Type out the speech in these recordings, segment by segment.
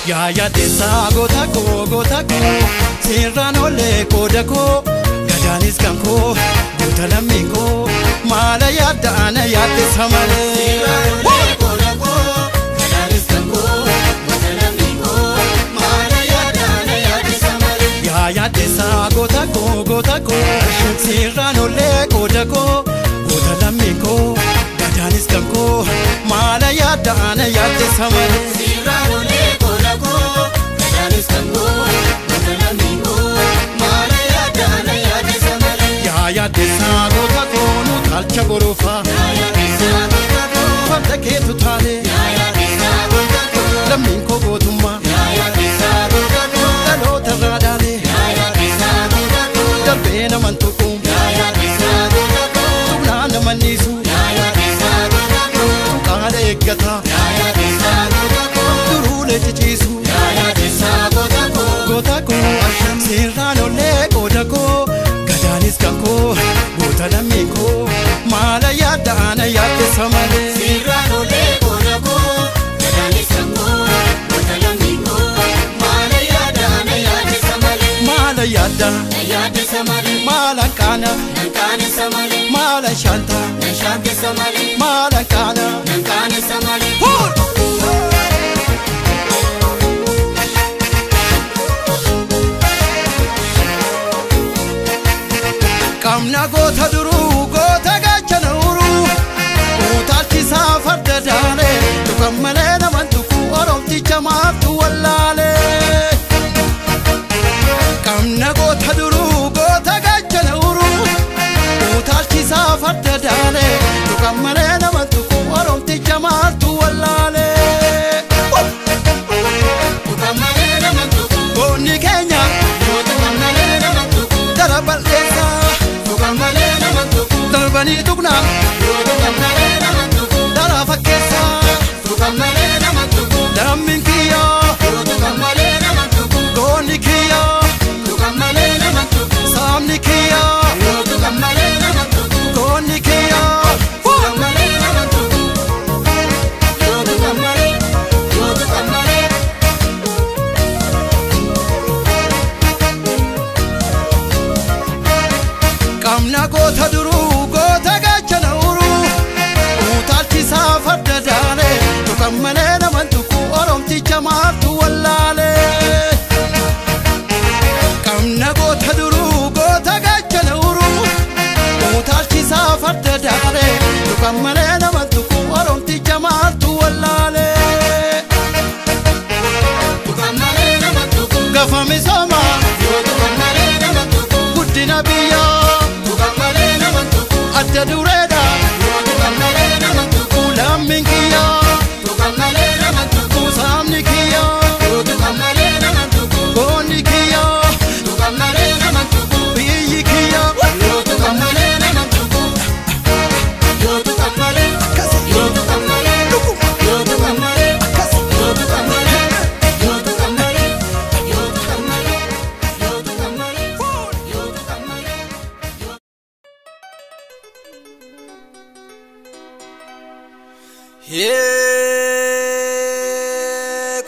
ya desa gota ko sirrano le kodako gadanis kanko utalamiko mala yadda ana yadda samale sirrano le kodako gadanis kanko utalamiko mala yadda ana yadda samale ya desa gota ko sirrano le kodako utalamiko gadanis kanko mala yadda ana yadda samale sirrano le kodako gadanis kanko utalamiko mala yadda ana yadda samale ya desa gota no talcha borofa ya desa gota fadda ke tutale ya desa gota lamin ko gotuma ya desa gota dalo taradale ya desa gota dalbena mantukum ya desa gota tunana manisu ya desa gota qala ekata ya desa gota durule chichisu ya desa gota sirrano le kodako gadanis kanko utalamiko mala yadda ana yadda samale sirrano le kodako gadanis kanko utalamiko mala yadda ana yadda samale mala yadda samale mala kana samale mala shanta samale mala kana samale kamna gota duru gota gachana uru utalti safar dadale tukammale namantuku oromti jama'atu wallale kamna gota duru gota gachana uru utalti safar dadale tukammale namantuku oromti jama'atu wallale tukammale namantuku gonni kenya tukammale namantuku darabal esa Darbani tukna dara fakesa damin kiya goni kiya samni kiya goni kiya kamna gota duru gota gachana uru utalti safar dadale tukammale namantuku oromti jama'atu wallale kamna gota duru gota gachana uru utalti safar dadale tukammale namantuku oromti jama'atu wallale tukammale namantuku gafami sama tukammale namantuku guddina biya adda dureda tukammale namantuku lamin kiya tukammale namantuku samni kiya tukammale namantuku goni kiya tukammale namantuku biyi kiya tukammale namantuku tukammale tukammale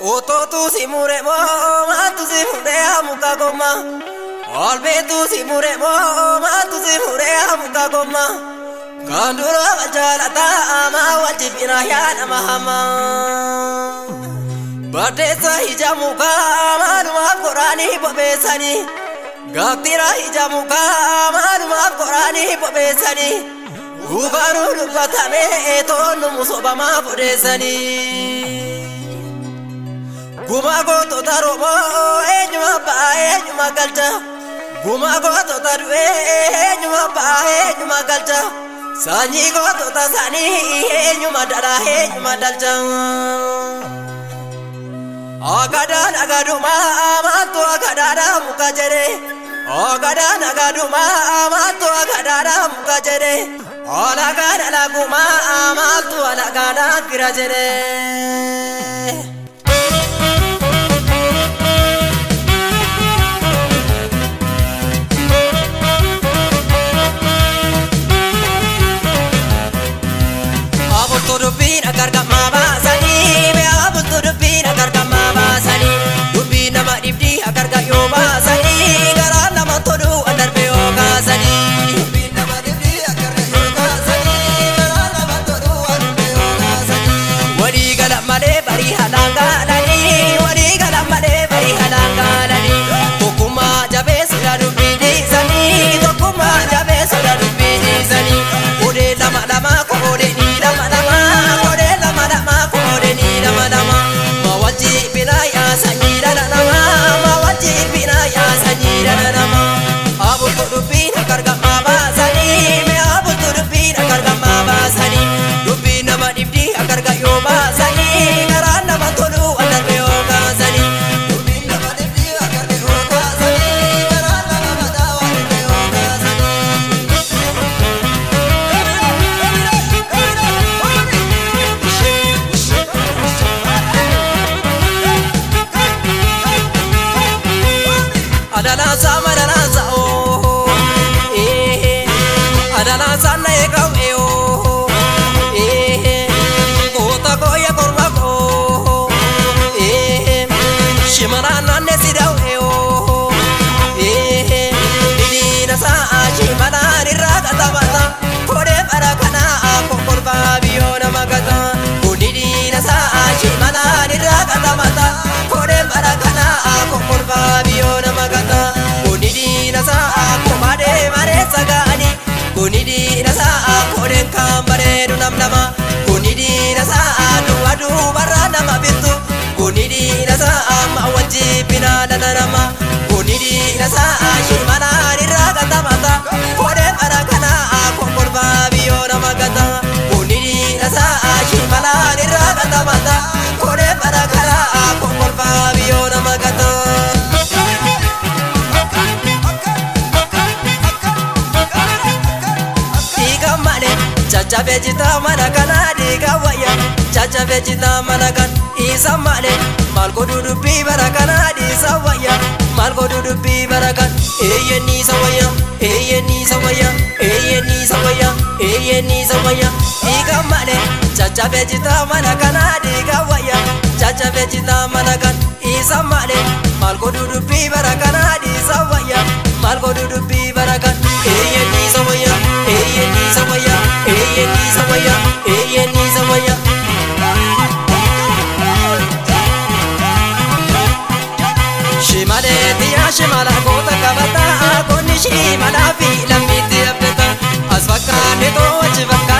Koto tu si mure mo, ma tu si mure amuka goma. Olbe tu si mure mo, ma tu si mure amuka goma. Kanduro jalata ama wajibina ya namahama. Badesa hijamuka maduma Qurani babesani. Gaktira hijamuka maduma Qurani babesani. Ubaru batame etonu musobama bodesani Gumago to tarobo enyuma ba enyuma galta Gumago to tarwe enyuma ba enyuma galta Sanyi go to tasani enyuma dara enyuma dalta Agadan agaduma amato agadara mukajere Agadan agaduma amato agadara mukajere Olagana laguma amaltu olagana kirajere Abul turubin agar gak mabasani Be abul turubin agar gak mabasani bari halangalani wali galamade bari halangalani Tokuma jabe sura dubidi zani Tokuma jabe sura dubidi zani Ode lama lama kode ni lama lama Ode lama lama kode ni lama lama Mawaji binaya sanira lama Mawaji binaya sanira lama Abu tudubina karga mabasani Me abu tudubina karga mabasani Dubina madibdi akarga yobasani Karana matolu anarbe obasani Dubina madibdi akarga yobasani Karana matawa anarbe obasani Adalansa madalansa oh Adalansa na ekaw oh Kota koya korma ko Shimana nanne sidaw oh Didina sa shimana niraga tabata Kode barakana ako korba biyo na magata Didina sa shimana niraga tabata Kode barakana ako korba biyo na magata Didina sa ako made mare sagani Kunidina sa ako den kambare dunam nama Kunidina sa adu barana mabitu Kunidina sa mawajibina danama Kunidina sa shimana niraga tamata Kode barakana ako korba biyo na magata Kunidina sa shimana niraga tamata Kode barakana ako korba biyo na magata Chacha vejita manakan diga waya Chacha vejita manakan isa male Malko dudupi barakan isa waya Malko dudupi barakan ni sawaya ni sawaya ni sawaya ni sawaya diga male Chacha vejita manakan diga waya Chacha vejita manakan isa male Malko dudupi barakan isa waya Malko dudupi barakan ni sawaya ni sawaya ni sawaya ni sawaya Shimale tiya shimala kota kabata Koni shimala fi lamiti abdata Asfaka neto wajibaka